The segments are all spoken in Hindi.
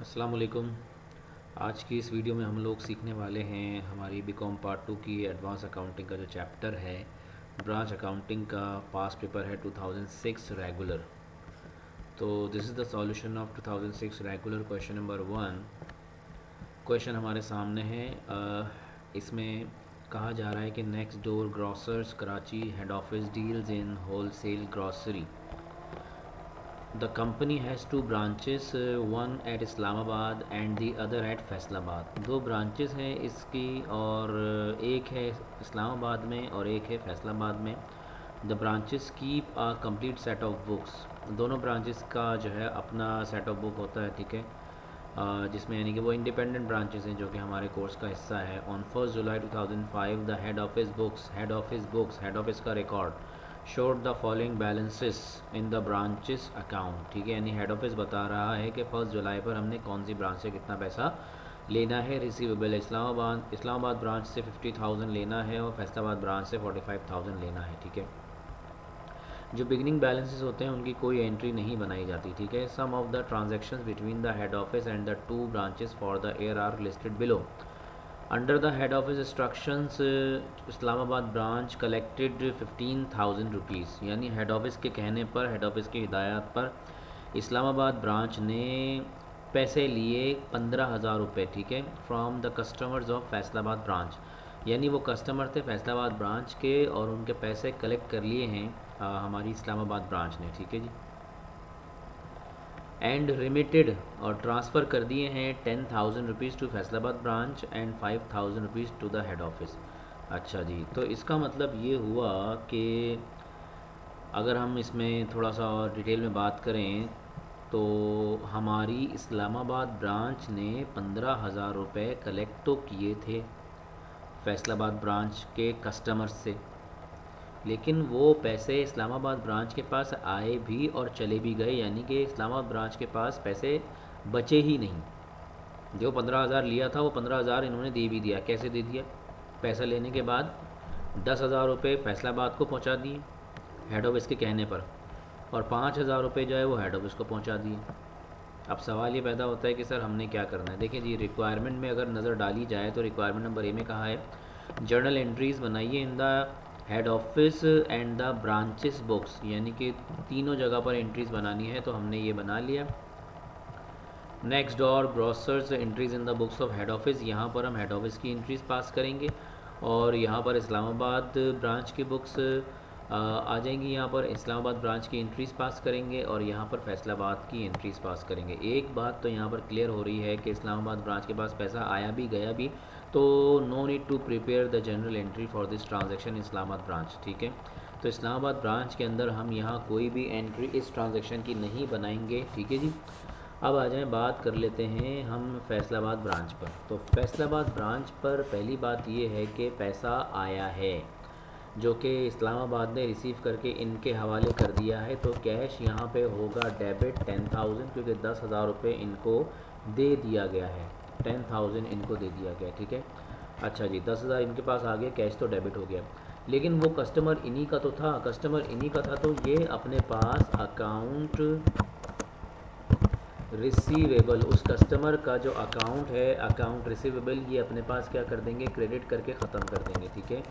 अस्सलाम वालेकुम। आज की इस वीडियो में हम लोग सीखने वाले हैं हमारी बीकॉम पार्ट 2 की एडवांस अकाउंटिंग का जो चैप्टर है, ब्रांच अकाउंटिंग का पास पेपर है 2006 रेगुलर। तो this is the solution of 2006 regular question number 1। Question हमारे सामने है। इसमें कहा जा रहा है कि next door grocers Karachi head office deals in wholesale grocery. The company has two branches, one at Islamabad and the other at Faisalabad. दो ब्रांचेस हैं इसकी और एक है इस्लामाबाद में और एक है फैसलाबाद में। The branches keep a complete set of books. दोनों ब्रांचेस का जो है अपना सेट ऑफ बुक होता है, ठीक है, जिसमें यानी कि वो इंडिपेंडेंट ब्रांचेस हैं जो कि हमारे कोर्स का हिस्सा है। On 1 July 2005 the head office का record showed the following balances in the branches account. ठीक है, यानी हेड ऑफिस बता रहा है कि 1 जुलाई पर हमने कौन सी ब्रांच से कितना पैसा लेना है। रिसीवेबल इस्लामाबाद ब्रांच से 50,000 लेना है और फैसलाबाद ब्रांच से 45,000 लेना है। ठीक है, जो बिगनिंग बैलेंसेस होते हैं उनकी कोई एंट्री नहीं बनाई जाती। ठीक है, some of the transactions between the head office and the two branches for the year are listed below. Under the head office instructions Islamabad branch collected 15,000 rupees. यानी हेड ऑफिस के कहने पर, हेड ऑफिस की हिदायत पर इस्लामाबाद ब्रांच ने पैसे लिए 15,000 रुपये। ठीक है, from the customers of Faisalabad branch. यानी वो कस्टमर थे फैसलाबाद ब्रांच के और उनके पैसे कलेक्ट कर लिए हैं हमारी इस्लामाबाद ब्रांच ने। ठीक है जी, एंड रिमिटेड और ट्रांसफ़र कर दिए हैं 10,000 rupees to Faisalabad branch and 5,000 rupees to the head office. अच्छा जी, तो इसका मतलब ये हुआ कि अगर हम इसमें थोड़ा सा और डिटेल में बात करें तो हमारी इस्लामाबाद ब्रांच ने 15,000 रुपये कलेक्ट तो किए थे फैसलाबाद ब्रांच के कस्टमर्स से, लेकिन वो पैसे इस्लामाबाद ब्रांच के पास आए भी और चले भी गए। यानी कि इस्लामाबाद ब्रांच के पास पैसे बचे ही नहीं। जो 15,000 लिया था वो 15,000 इन्होंने दे भी दिया। कैसे दे दिया? पैसा लेने के बाद 10,000 रुपये फैसलाबाद को पहुंचा दिए हेड ऑफिस के कहने पर, और 5,000 रुपये जो है वो हेड ऑफिस को पहुंचा दिए। अब सवाल ये पैदा होता है कि सर हमने क्या करना है। देखिए जी, रिक्वायरमेंट में अगर नज़र डाली जाए तो रिक्वायरमेंट नंबर ए में कहा है जर्नल एंट्रीज़ बनाइए इन the head office and the branches books. यानी कि तीनों जगह पर एंट्रीज़ बनानी है, तो हमने ये बना लिया। Next door grocers entries in the books of head office. यहाँ पर हम हेड ऑफिस की एंट्रीज़ पास करेंगे और यहाँ पर इस्लामाबाद ब्रांच की बुक्स आ जाएंगी। यहाँ पर इस्लामाबाद ब्रांच की एंट्रीज़ पास करेंगे और यहाँ पर फैसलाबाद की एंट्रीज़ पास करेंगे। एक बात तो यहाँ पर क्लियर हो रही है कि इस्लामाबाद ब्रांच के पास पैसा आया भी गया भी, तो no need to prepare the general entry for this transaction Islamabad branch. ठीक है, तो इस्लामाबाद ब्रांच के अंदर हम यहाँ कोई भी एंट्री इस ट्रांजेक्शन की नहीं बनाएंगे। ठीक है जी, अब आ जाएँ, बात कर लेते हैं हम फैसलाबाद ब्रांच पर। तो फैसलाबाद ब्रांच पर पहली बात ये है कि पैसा आया है जो कि इस्लामाबाद ने रिसीव करके इनके हवाले कर दिया है। तो कैश यहाँ पे होगा डेबिट 10,000, क्योंकि 10,000 रुपये इनको दे दिया गया है, 10,000 इनको दे दिया गया। ठीक है, अच्छा जी, 10,000 इनके पास आ गए, कैश तो डेबिट हो गया। लेकिन वो कस्टमर इन्हीं का तो था, कस्टमर इन्हीं का था, तो ये अपने पास अकाउंट रिसीवेबल, उस कस्टमर का जो अकाउंट है, अकाउंट रिसीवेबल, ये अपने पास क्या कर देंगे, क्रेडिट करके ख़त्म कर देंगे। ठीक है,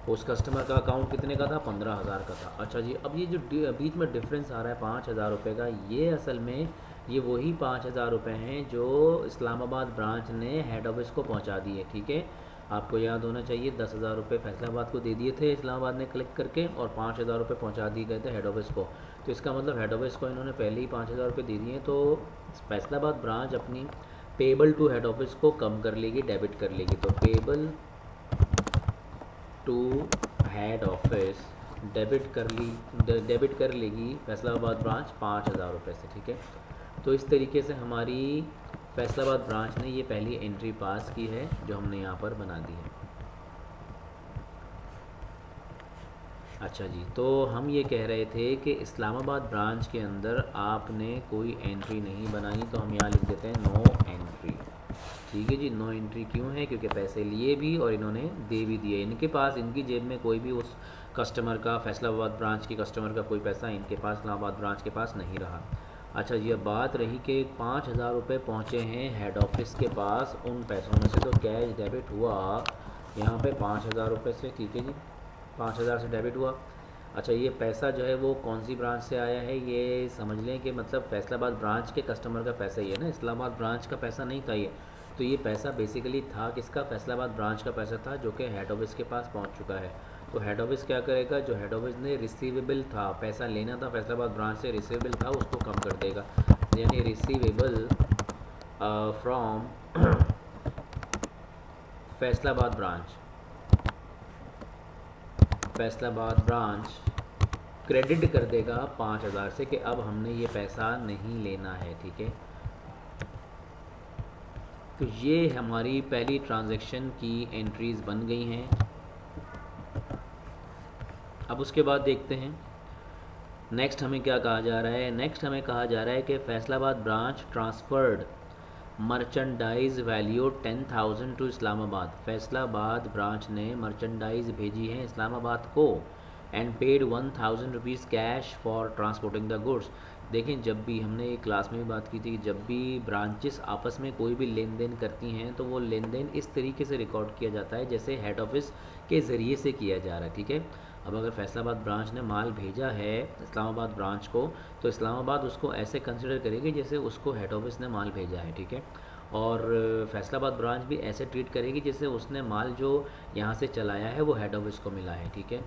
उस कस्टमर का अकाउंट कितने का था? 15,000 का था। अच्छा जी, अब ये जो बीच में डिफरेंस आ रहा है 5,000 रुपये का, ये असल में ये वही 5,000 रुपये हैं जो इस्लामाबाद ब्रांच ने हेड ऑफिस को पहुंचा दिए। ठीक है, आपको याद होना चाहिए 10,000 रुपये फैसलाबाद को दे दिए थे इस्लामाबाद ने कलेक्ट करके, और 5,000 रुपये पहुँचा दिए गए थे हेड ऑफिस को। तो इसका मतलब हेड ऑफिस को इन्होंने पहले ही 5,000 रुपये दे दिए, तो फैसलाबाद ब्रांच अपनी पेबल टू हेड ऑफिस को कम कर लेगी, डेबिट कर लेगी। तो payable to head office debit कर लेगी फैसलाबाद ब्रांच 5,000 रुपये से। ठीक है, तो इस तरीके से हमारी फैसलाबाद ब्रांच ने ये पहली एंट्री पास की है जो हमने यहाँ पर बना दी है। अच्छा जी, तो हम ये कह रहे थे कि इस्लामाबाद ब्रांच के अंदर आपने कोई एंट्री नहीं बनाई, तो हम यहाँ लिख देते हैं नो एंट्री। ठीक है जी, नो एंट्री क्यों है? क्योंकि पैसे लिए भी और इन्होंने दे भी दिए। इनके पास, इनकी जेब में कोई भी उस कस्टमर का, फैसलाबाद ब्रांच की कस्टमर का कोई पैसा इनके पास इस्लामाबाद ब्रांच के पास नहीं रहा। अच्छा जी, अब बात रही कि 5,000 रुपये पहुँचे हैं हेड ऑफिस के पास उन पैसों में से, तो कैश डेबिट हुआ यहाँ पे 5,000 रुपये से, ठीक है जी, 5,000 से डेबिट हुआ। अच्छा, ये पैसा जो है वो कौन सी ब्रांच से आया है, ये समझ लें कि मतलब फैसलाबाद ब्रांच के कस्टमर का पैसा ही है ना, इस्लामाबाद ब्रांच का पैसा नहीं था ये। तो ये पैसा बेसिकली था किसका, फैसलाबाद ब्रांच का पैसा था, जो कि हेड ऑफिस के पास पहुंच चुका है। तो हेड ऑफिस क्या करेगा, जो हेड ऑफिस ने रिसीवेबल था, पैसा लेना था फैसलाबाद ब्रांच से, रिसीवेबल था, उसको कम कर देगा, यानी receivable from Faisalabad branch, Faisalabad branch credit कर देगा 5,000 से कि अब हमने ये पैसा नहीं लेना है, ठीक है। तो ये हमारी पहली ट्रांजैक्शन की एंट्रीज़ बन गई हैं। अब उसके बाद देखते हैं नेक्स्ट हमें क्या कहा जा रहा है। नेक्स्ट हमें कहा जा रहा है कि Faisalabad branch transferred merchandise value 10,000 to Islamabad. Faisalabad branch ने मर्चेंडाइज भेजी है इस्लामाबाद को and paid 1,000 rupees cash for transporting the goods. देखें, जब भी हमने एक क्लास में भी बात की थी, जब भी ब्रांचेस आपस में कोई भी लेन देन करती हैं तो वो लेन देन इस तरीके से रिकॉर्ड किया जाता है जैसे हेड ऑफिस के ज़रिए से किया जा रहा है, ठीक है। अब अगर फैसलाबाद ब्रांच ने माल भेजा है इस्लामाबाद ब्रांच को, तो इस्लामाबाद उसको ऐसे कंसिडर करेगी जैसे उसको हेड ऑफिस ने माल भेजा है, ठीक है। और फैसलाबाद ब्रांच भी ऐसे ट्रीट करेगी जैसे उसने माल जो यहाँ से चलाया है वो हेड ऑफिस को मिला है, ठीक है।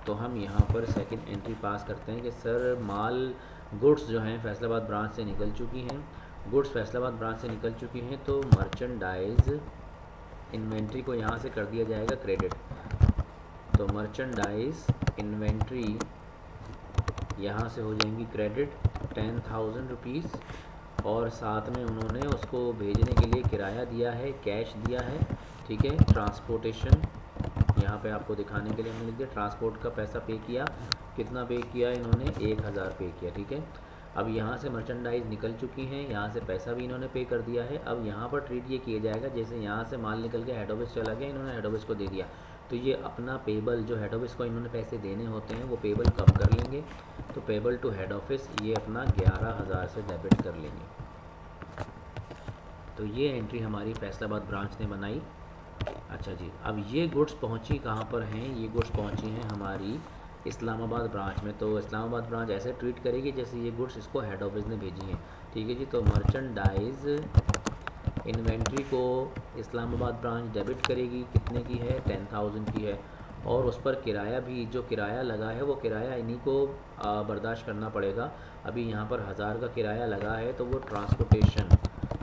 तो हम यहाँ पर सेकंड एंट्री पास करते हैं कि सर माल गुड्स जो हैं फैसलाबाद ब्रांच से निकल चुकी हैं, गुड्स फैसलाबाद ब्रांच से निकल चुकी हैं, तो मर्चेंडाइज इन्वेंट्री को यहाँ से कर दिया जाएगा क्रेडिट। तो मर्चेंडाइज इन्वेंट्री यहाँ से हो जाएंगी क्रेडिट 10,000 रुपीज़, और साथ में उन्होंने उसको भेजने के लिए किराया दिया है, कैश दिया है, ठीक है। ट्रांसपोर्टेशन यहाँ पे आपको दिखाने के लिए हमने लिख दिया, ट्रांसपोर्ट का पैसा पे किया, कितना पे किया इन्होंने, 1,000 पे किया, ठीक है। अब यहाँ से मर्चेंडाइज निकल चुकी हैं, यहाँ से पैसा भी इन्होंने पे कर दिया है। अब यहाँ पर ट्रीट ये किया जाएगा जैसे यहाँ से माल निकल के हेड ऑफिस चला गया, इन्होंने हेड ऑफिस को दे दिया, तो ये अपना पेबल जो हेड ऑफिस को इन्होंने पैसे देने होते हैं वो पेबल कम कर लेंगे, तो पेबल टू हेड ऑफिस ये अपना 11,000 से डेबिट कर लेंगे। तो ये एंट्री हमारी फैसलाबाद ब्रांच ने बनाई। अच्छा जी, अब ये गुड्स पहुंची कहाँ पर हैं, ये गुड्स पहुंची हैं हमारी इस्लामाबाद ब्रांच में। तो इस्लामाबाद ब्रांच ऐसे ट्रीट करेगी जैसे ये गुड्स इसको हेड ऑफिस ने भेजी हैं, ठीक है जी। तो मर्चेंडाइज इन्वेंट्री को इस्लामाबाद ब्रांच डेबिट करेगी, कितने की है, 10,000 की है, और उस पर किराया भी, जो किराया लगा है वो किराया इन्हीं को बर्दाश्त करना पड़ेगा। अभी यहाँ पर 1,000 का किराया लगा है, तो वो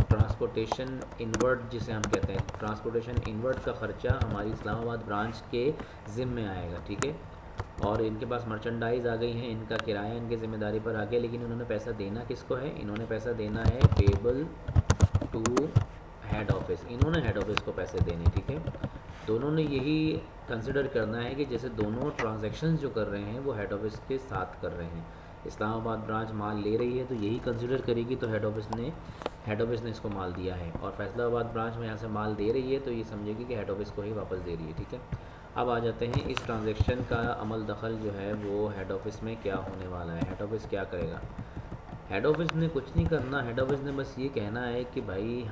ट्रांसपोर्टेशन इनवर्ड जिसे हम कहते हैं, ट्रांसपोर्टेशन इनवर्ड का ख़र्चा हमारी इस्लामाबाद ब्रांच के ज़िम्मे आएगा, ठीक है। और इनके पास मर्चेंडाइज आ गई हैं, इनका किराया इनके ज़िम्मेदारी पर आ गया, लेकिन इन्होंने पैसा देना किसको है, इन्होंने पैसा देना है पेबल टू हेड ऑफिस, इन्होंने हेड ऑफिस को पैसे देने, ठीक है। दोनों ने यही कंसिडर करना है कि जैसे दोनों ट्रांजैक्शंस जो कर रहे हैं वो हेड ऑफिस के साथ कर रहे हैं। इस्लामाबाद ब्रांच माल ले रही है तो यही कंसिडर करेगी, तो हेड ऑफिस ने इसको माल दिया है, और फैसलाबाद ब्रांच में यहाँ से माल दे रही है तो ये समझेगी कि हेड ऑफिस को ही वापस दे रही है, ठीक है। अब आ जाते हैं इस ट्रांजैक्शन का अमल दखल जो है वो हेड ऑफिस में क्या होने वाला है। हेड ऑफिस क्या करेगा, हेड ऑफिस ने कुछ नहीं करना, हेड ऑफिस ने बस ये कहना है कि भाई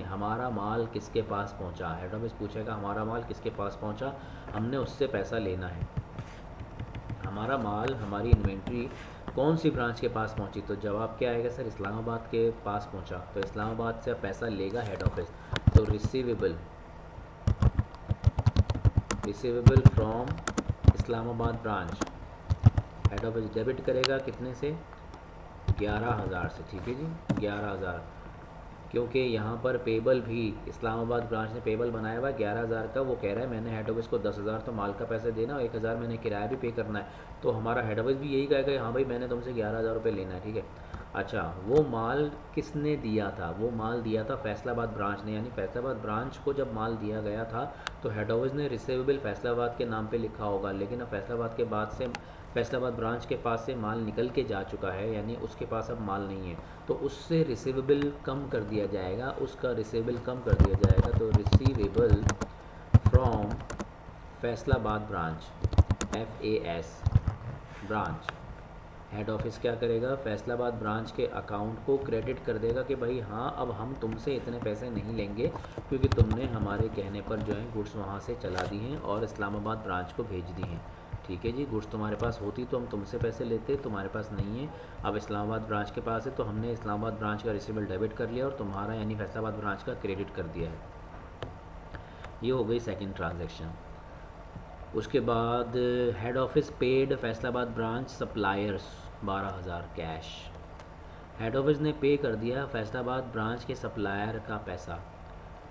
हमारा माल किसके पास पहुंचा। हेड ऑफिस पूछेगा हमारा माल किसके पास पहुंचा, हमने उससे पैसा लेना है। हमारा माल, हमारी इन्वेंट्री कौन सी ब्रांच के पास पहुंची, तो जवाब क्या आएगा सर, इस्लामाबाद के पास पहुंचा, तो इस्लामाबाद से पैसा लेगा हेड ऑफिस। तो receivable from Islamabad branch, head office debit करेगा कितने से, 11,000 से, ठीक है जी, 11,000, क्योंकि यहाँ पर पेबल भी इस्लामाबाद ब्रांच ने पेबल बनाया हुआ 11,000 का, वो कह रहा है मैंने हेड ऑफिस को 10,000 तो माल का पैसा देना और 1,000 मैंने किराया भी पे करना है, तो हमारा हेड ऑफिस भी यही कहेगा हाँ भाई मैंने तुमसे 11,000 रुपये लेना है, ठीक है। अच्छा, वो माल किसने दिया था, वो माल दिया था फैसलाबाद ब्रांच ने, यानी फैसलाबाद ब्रांच को जब माल दिया गया था तो हेड ऑफिस ने रिसीवेबल फैसलाबाद के नाम पे लिखा होगा, लेकिन अब फैसलाबाद ब्रांच के पास से माल निकल के जा चुका है, यानी उसके पास अब माल नहीं है, तो उससे रिसीवेबल कम कर दिया जाएगा, उसका रिसीवेबल कम कर दिया जाएगा। तो receivable from Faisalabad branch, FAS branch, head office क्या करेगा, फैसलाबाद ब्रांच के अकाउंट को क्रेडिट कर देगा कि भाई हाँ अब हम तुमसे इतने पैसे नहीं लेंगे क्योंकि तुमने हमारे कहने पर जो है गुड्स वहाँ से चला दी हैं और इस्लामाबाद ब्रांच को भेज दी हैं। ठीक है जी, गुड्स तुम्हारे पास होती तो हम तुमसे पैसे लेते, तुम्हारे पास नहीं है, अब इस्लामाबाद ब्रांच के पास है तो हमने इस्लामाबाद ब्रांच का रिसीवेबल डेबिट कर लिया और तुम्हारा यानी फैसलाबाद ब्रांच का क्रेडिट कर दिया है। ये हो गई सेकेंड ट्रांजेक्शन। उसके बाद head office paid Faisalabad branch suppliers 12,000 cash. Head office ने पे कर दिया फैसलाबाद ब्रांच के सप्लायर का पैसा,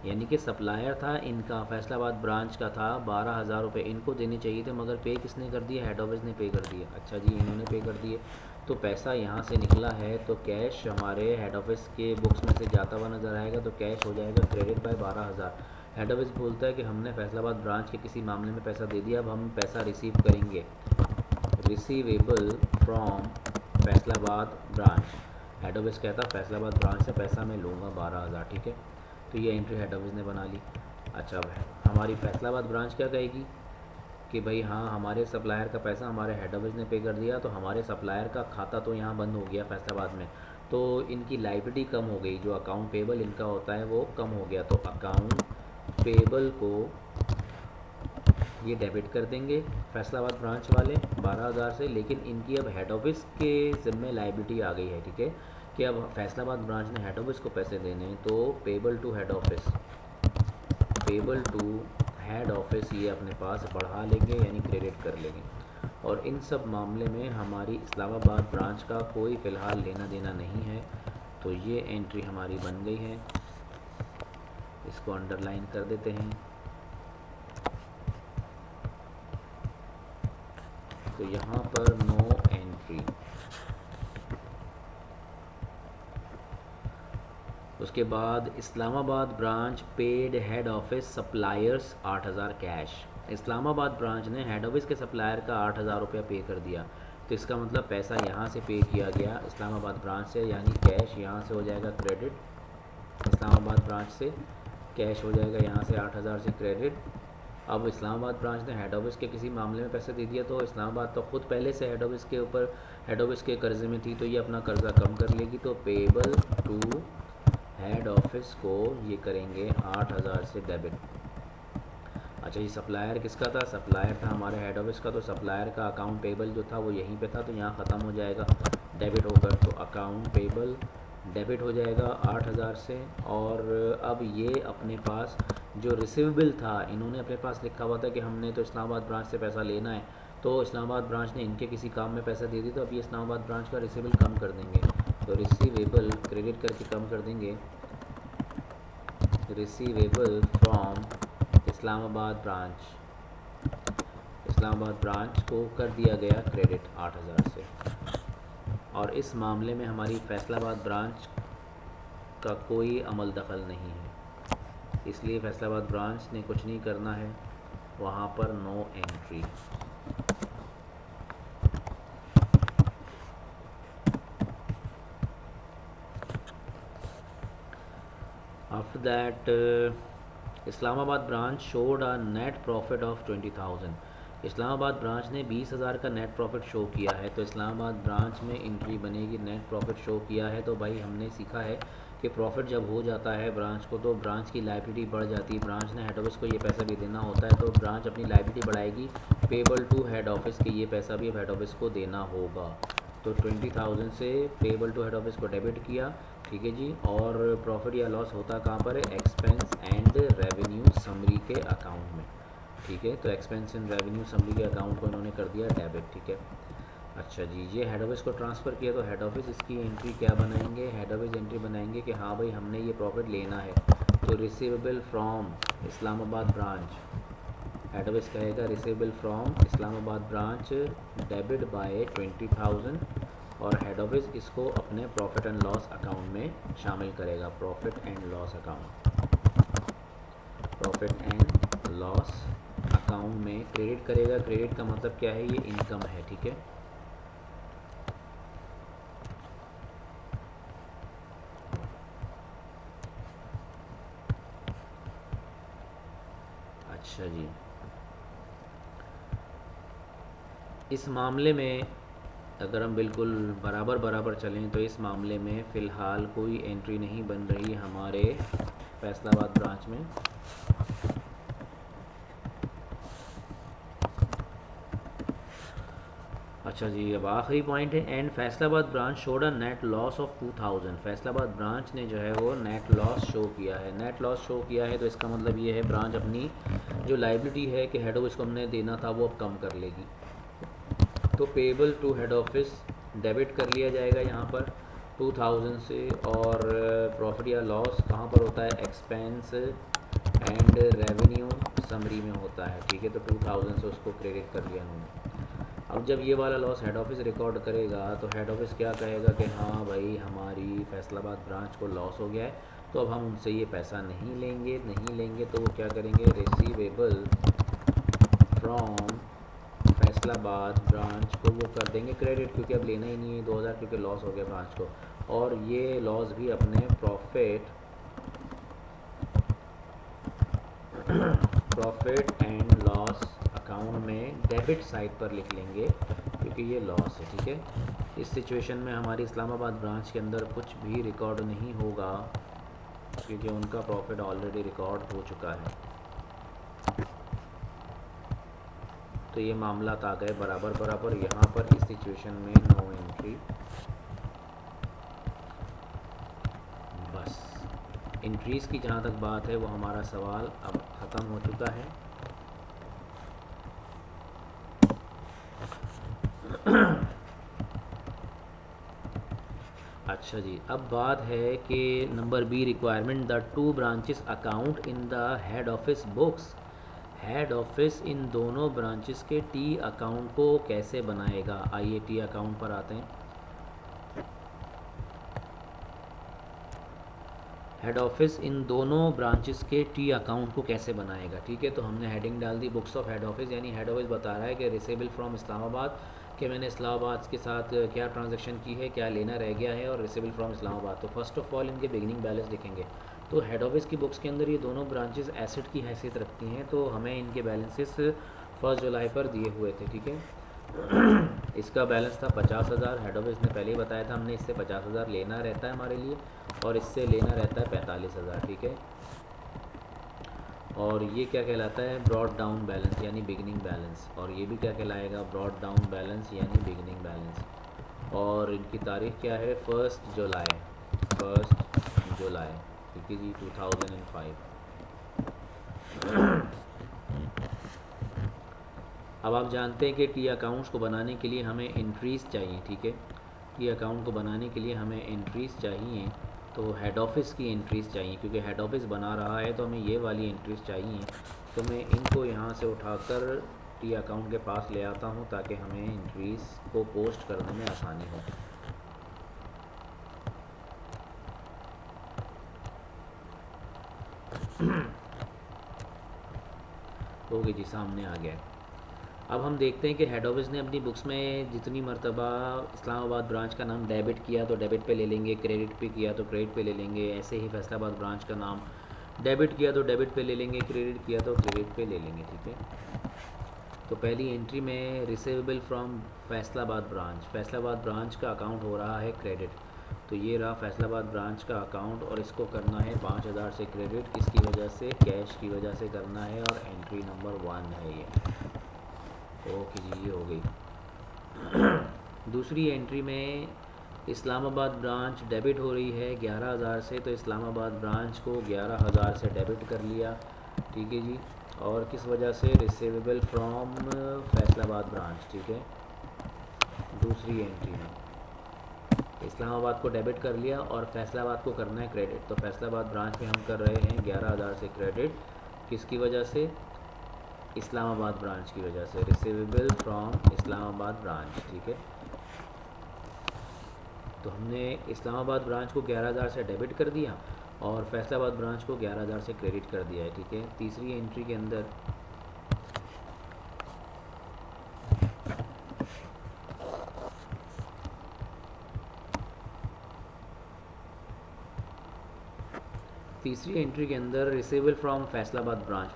यानी कि सप्लायर था इनका, फैसलाबाद ब्रांच का था 12,000 रुपये इनको देने चाहिए थे, मगर पे किसने कर दिया, हेड ऑफिस ने पे कर दिया। अच्छा जी, इन्होंने पे कर दिए तो पैसा यहाँ से निकला है तो कैश हमारे हेड ऑफिस के बुक्स में से जाता हुआ नज़र आएगा, तो कैश हो जाएगा क्रेडिट बाय 12,000। हेड ऑफिस बोलता है कि हमने फैसलाबाद ब्रांच के किसी मामले में पैसा दे दिया, अब हम पैसा रिसीव करेंगे, receivable from Faisalabad branch. Head office कहता फैसलाबाद ब्रांच से पैसा मैं लूँगा 12,000। ठीक है, तो ये एंट्री हेड ऑफिस ने बना ली। अच्छा, हमारी फैसलाबाद ब्रांच क्या कहेगी कि भाई हाँ हमारे सप्लायर का पैसा हमारे हेड ऑफिस ने पे कर दिया, तो हमारे सप्लायर का खाता तो यहाँ बंद हो गया फैसलाबाद में, तो इनकी लायबिलिटी कम हो गई, जो अकाउंट पेबल इनका होता है वो कम हो गया, तो अकाउंट पेबल को ये डेबिट कर देंगे फैसलाबाद ब्रांच वाले 12,000 से, लेकिन इनकी अब हेड ऑफिस के ज़िम्मे लायबिलिटी आ गई है। ठीक है, कि अब फैसलाबाद ब्रांच ने हेड ऑफिस को पैसे देने हैं, तो payable to head office, payable to head office ये अपने पास बढ़ा लेंगे यानी क्रेडिट कर लेंगे। और इन सब मामले में हमारी इस्लामाबाद ब्रांच का कोई फ़िलहाल लेना देना नहीं है, तो ये एंट्री हमारी बन गई है, इसको अंडरलाइन कर देते हैं। तो यहाँ पर नो एंट्री। उसके बाद Islamabad branch paid head office suppliers 8,000 cash. Islamabad branch ने हेड ऑफिस के सप्लायर का 8,000 रुपया पे कर दिया, तो इसका मतलब पैसा यहाँ से पे किया गया इस्लामाबाद ब्रांच से, यानी कैश यहाँ से हो जाएगा क्रेडिट, इस्लामाबाद ब्रांच से कैश हो जाएगा यहाँ से 8,000 से क्रेडिट। अब इस्लामाबाद ब्रांच ने हेड ऑफिस के किसी मामले में पैसे दे दिया, तो इस्लामाबाद तो खुद पहले से हेड ऑफिस के ऊपर हेड ऑफिस के कर्जे में थी, तो ये अपना कर्जा कम कर लेगी, तो पेबल टू हेड ऑफिस को ये करेंगे 8,000 से डेबिट। अच्छा, ये सप्लायर किसका था, सप्लायर था हमारे हेड ऑफिस का, तो सप्लायर का अकाउंट पेबल जो था वो यहीं पे था, तो यहाँ ख़त्म हो जाएगा डेबिट होकर, तो अकाउंट पेबल डेबिट हो जाएगा 8,000 से। और अब ये अपने पास जो रिसीवेबल था, इन्होंने अपने पास लिखा हुआ था कि हमने तो इस्लामाबाद ब्रांच से पैसा लेना है, तो इस्लामाबाद ब्रांच ने इनके किसी काम में पैसा दे दी, तो अब ये इस्लामाबाद ब्रांच का रिसीवेबल कम कर देंगे, तो रिसीवेबल क्रेडिट करके कम कर देंगे, receivable from Islamabad branch, Islamabad branch को कर दिया गया क्रेडिट 8,000 से। और इस मामले में हमारी फैसलाबाद ब्रांच का कोई अमल दखल नहीं है, इसलिए फैसलाबाद ब्रांच ने कुछ नहीं करना है, वहाँ पर no entry. After that Islamabad branch showed a net profit of 20,000। Islamabad branch ने 20,000 का नेट प्रॉफिट शो किया है, तो इस्लामाबाद ब्रांच में एंट्री बनेगी नेट प्रॉफिट शो किया है। तो भाई हमने सीखा है कि प्रॉफिट जब हो जाता है ब्रांच को, तो ब्रांच की लायबिलिटी बढ़ जाती है, ब्रांच ने हेड ऑफिस को ये पैसा भी देना होता है, तो ब्रांच अपनी लायबिलिटी बढ़ाएगी, पेबल टू हेड ऑफिस के ये पैसा भी अब हेड ऑफिस को देना होगा। तो 20,000 से पेबल टू हेड ऑफिस को डेबिट किया, ठीक है जी। और प्रॉफिट या लॉस होता कहाँ पर है, एक्सपेंस एंड रेवेन्यू समरी के अकाउंट में, ठीक है। तो एक्सपेंस एंड रेवेन्यू समरी के अकाउंट को इन्होंने कर दिया डेबिट, ठीक है। अच्छा जी, ये हेड ऑफिस को ट्रांसफ़र किया, तो हेड ऑफिस इसकी एंट्री क्या बनाएंगे, हेड ऑफिस एंट्री बनाएंगे कि हाँ भाई हमने ये प्रॉफिट लेना है, तो receivable from Islamabad branch, head office कहेगा receivable from Islamabad branch debit by 20,000, और हेड ऑफिस इसको अपने प्रॉफिट एंड लॉस अकाउंट में शामिल करेगा, profit and loss account, profit and loss account में क्रेडिट करेगा। क्रेडिट का मतलब क्या है, ये इनकम है, ठीक है। अच्छा जी, इस मामले में अगर हम बिल्कुल बराबर बराबर चलें तो इस मामले में फ़िलहाल कोई एंट्री नहीं बन रही हमारे फैसलाबाद ब्रांच में। अच्छा जी, अब आखिरी पॉइंट है, and Faisalabad branch showed a net loss of 2000। Faisalabad branch ने जो है वो नेट लॉस शो किया है। नेट लॉस शो किया है तो इसका मतलब ये है ब्रांच अपनी जो लाइबिलिटी है कि हेड ऑफिस को हमने देना था वो अब कम कर लेगी। तो payable to head office debit कर लिया जाएगा यहाँ पर 2000 से, और प्रॉफिट या लॉस कहाँ पर होता है, एक्सपेंस एंड रेवेन्यू समरी में होता है, ठीक है। तो 2000 से उसको क्रेडिट कर लिया हमने। अब जब ये वाला लॉस हेड ऑफिस रिकॉर्ड करेगा तो हेड ऑफिस क्या कहेगा कि हाँ भाई हमारी फैसलाबाद ब्रांच को लॉस हो गया है, तो अब हम उनसे ये पैसा नहीं लेंगे। तो वो क्या करेंगे, रिसीवेबल फ्रॉम फैसलाबाद ब्रांच को वो कर देंगे क्रेडिट, क्योंकि अब लेना ही नहीं है 2000, क्योंकि लॉस हो गया ब्रांच को। और ये लॉस भी अपने प्रॉफिट एंड लॉस अकाउंट में डेबिट साइड पर लिख लेंगे, क्योंकि ये लॉस है, ठीक है। इस सिचुएशन में हमारी इस्लामाबाद ब्रांच के अंदर कुछ भी रिकॉर्ड नहीं होगा, क्योंकि उनका प्रॉफिट ऑलरेडी रिकॉर्ड हो चुका है। तो ये मामला आ गए बराबर बराबर। यहाँ पर इस सिचुएशन में नो एंट्री। बस इंट्रीज़ की जहाँ तक बात है वो हमारा सवाल अब ख़त्म हो चुका है। अच्छा जी, अब बात है कि number B, requirement the two branches account in the head office books. Head office इन दोनों ब्रांचेस के टी अकाउंट को कैसे बनाएगा। आइए टी अकाउंट पर आते हैं। हेड ऑफिस इन दोनों ब्रांचेस के टी अकाउंट को कैसे बनाएगा, ठीक है। तो हमने हेडिंग डाल दी बुक्स ऑफ हेड ऑफिस, यानी हेड ऑफिस बता रहा है कि रिसेबल फ्रॉम इस्लामाबाद, कि मैंने इस्लामाबाद के साथ क्या ट्रांजैक्शन की है, क्या लेना रह गया है, और रिसेबल फ्रॉम इस्लामाबाद। तो फर्स्ट ऑफ ऑल इनके बिगिनिंग बैलेंस लिखेंगे। तो हेड ऑफिस की बुक्स के अंदर ये दोनों ब्रांचेस एसेट की हैसियत रखती हैं, तो हमें इनके बैलेंसेस 1 जुलाई पर दिए हुए थे, ठीक है। इसका बैलेंस था 50,000। हेड ऑफिस ने पहले ही बताया था हमने इससे 50,000 लेना रहता है हमारे लिए, और इससे लेना रहता है 45,000, ठीक है। और ये क्या कहलाता है, ब्रॉड डाउन बैलेंस यानी बिगिनिंग बैलेंस, और ये भी क्या कहलाएगा, ब्रॉड डाउन बैलेंस यानी बिगिनिंग बैलेंस। और इनकी तारीख क्या है, 1 जुलाई, ठीक है जी, 2005। अब आप जानते हैं कि टी अकाउंट्स को बनाने के लिए हमें एंट्रीज़ चाहिए, ठीक है। टी अकाउंट को बनाने के लिए हमें एंट्रीज़ चाहिए, तो हेड ऑफिस की एंट्रीज़ चाहिए, क्योंकि हेड ऑफिस बना रहा है तो हमें ये वाली एंट्रीज़ चाहिए। तो मैं इनको यहाँ से उठाकर टी अकाउंट के पास ले आता हूँ ताकि हमें एंट्रीज़ को पोस्ट करने में आसानी हो। ओके जी, सामने आ गया। अब हम देखते हैं कि हेड ऑफिस ने अपनी बुक्स में जितनी मरतबा इस्लामाबाद ब्रांच का नाम डेबिट किया तो डेबिट पे ले लेंगे, क्रेडिट पे किया तो क्रेडिट पे ले लेंगे। ऐसे ही फैसलाबाद ब्रांच का नाम डेबिट किया तो डेबिट पे ले लेंगे, क्रेडिट किया तो क्रेडिट पे ले लेंगे, ठीक है। तो पहली एंट्री में रिसीवेबल फ्रॉम फैसलाबाद ब्रांच का अकाउंट हो रहा है क्रेडिट। तो ये रहा फैसलाबाद ब्रांच का अकाउंट, और इसको करना है 5,000 से क्रेडिट, किसकी वजह से, कैश की वजह से करना है, और एंट्री नंबर 1 है ये। ओके जी, ये हो गई। दूसरी एंट्री में इस्लामाबाद ब्रांच डेबिट हो रही है 11,000 से, तो इस्लामाबाद ब्रांच को 11,000 से डेबिट कर लिया, ठीक है जी। और किस वजह से, रिसीवेबल फ्रॉम फैसलाबाद ब्रांच, ठीक है। दूसरी एंट्री में इस्लामाबाद को डेबिट कर लिया और फैसलाबाद को करना है क्रेडिट, तो फैसलाबाद ब्रांच में हम कर रहे हैं 11,000 से क्रेडिट, किसकी वजह से, इस्लामाबाद ब्रांच की वजह से, रिसीवेबल फ्रॉम इस्लामाबाद ब्रांच, ठीक है। तो हमने इस्लामाबाद ब्रांच को 11,000 से डेबिट कर दिया और फैसलाबाद ब्रांच को 11,000 से क्रेडिट कर दिया है, ठीक है। तीसरी एंट्री के अंदर रिसीवेबल फ्रॉम फैसलाबाद ब्रांच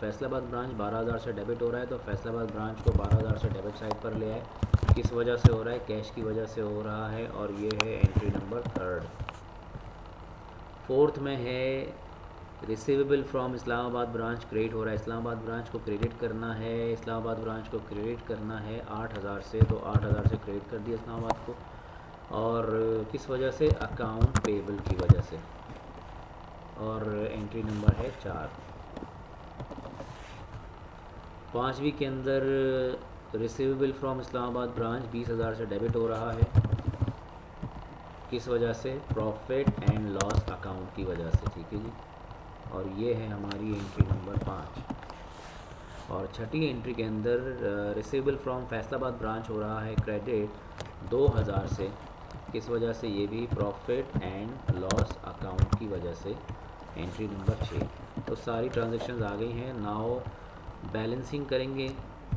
12,000 से डेबिट हो रहा है, तो फैसलाबाद ब्रांच को 12,000 से डेबिट साइड पर ले आए, किस वजह से हो रहा है? कैश की वजह से हो रहा है, और ये है एंट्री नंबर 3। फोर्थ में है receivable from Islamabad branch credit हो रहा है। इस्लामाबाद ब्रांच को क्रेडिट करना है, इस्लामाबाद ब्रांच को क्रेडिट करना है 8000 से, तो 8000 से क्रेडिट कर दिया इस्लामाबाद को। और किस वजह से? अकाउंट पेबल की वजह से। और एंट्री नंबर है 4। 5वीं के अंदर रिसीवेबल फ्रॉम इस्लामाबाद ब्रांच 20,000 से डेबिट हो रहा है। किस वजह से? प्रॉफिट एंड लॉस अकाउंट की वजह से। ठीक है जी। और ये है हमारी एंट्री नंबर 5। और छठी एंट्री के अंदर रिसीवेबल फ्रॉम फैसलाबाद ब्रांच हो रहा है क्रेडिट 2000 से। किस वजह से? ये भी प्रॉफिट एंड लॉस अकाउंट की वजह से। Entry number 6। तो सारी ट्रांजैक्शंस आ गई हैं। नाउ बैलेंसिंग करेंगे,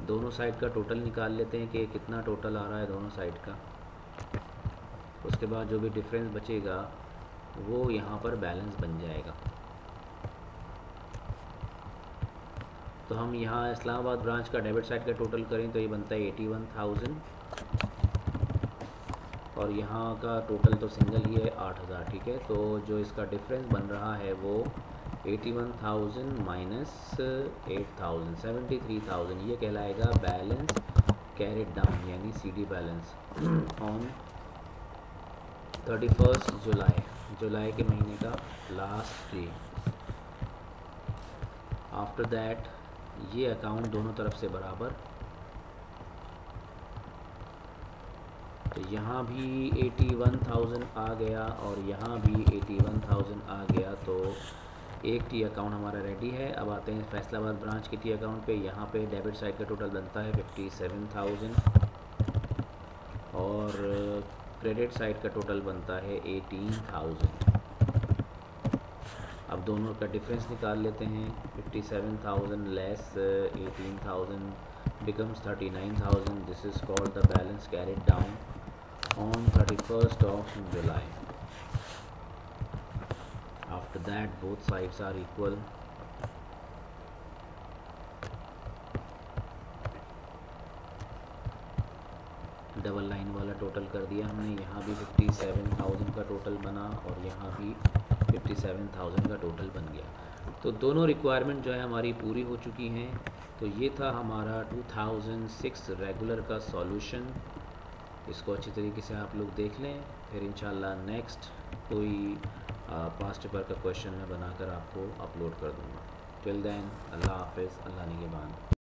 दोनों साइड का टोटल निकाल लेते हैं कि कितना टोटल आ रहा है दोनों साइड का। उसके बाद जो भी डिफरेंस बचेगा वो यहाँ पर बैलेंस बन जाएगा। तो हम यहाँ इस्लामाबाद ब्रांच का डेबिट साइड का टोटल करें तो ये बनता है 81,000, और यहाँ का टोटल तो सिंगल ही है 8000। ठीक है, तो जो इसका डिफरेंस बन रहा है वो 81,000 माइनस 8,000 73,000, ये कहलाएगा बैलेंस कैरिड डाउन, यानी CD बैलेंस ऑन 31 जुलाई के महीने का लास्ट डे। आफ्टर दैट ये अकाउंट दोनों तरफ से बराबर, तो यहाँ भी 81,000 आ गया और यहाँ भी 81,000 आ गया। तो एक टी अकाउंट हमारा रेडी है। अब आते हैं फैसलाबाद ब्रांच के टी अकाउंट पे। यहाँ पे डेबिट साइड का टोटल बनता है 57,000 और क्रेडिट साइड का टोटल बनता है 18,000। अब दोनों का डिफरेंस निकाल लेते हैं। 57,000 less 18,000 becomes 39,000. This is called the balance carried down on 31st of July. After that both sides are equal. Double line वाला टोटल कर दिया हमने। यहाँ भी 57,000 का टोटल बना और यहाँ भी 57,000 का टोटल बन गया। तो दोनों रिक्वायरमेंट जो है हमारी पूरी हो चुकी हैं। तो ये था हमारा 2006 रेगुलर का सॉल्यूशन। इसको अच्छी तरीके से आप लोग देख लें, फिर इंशाल्लाह नेक्स्ट कोई पास्ट पेपर का क्वेश्चन मैं बनाकर आपको अपलोड कर दूँगा। टिल देन अल्लाह हाफ़िज़, अल्लाह निगहबान।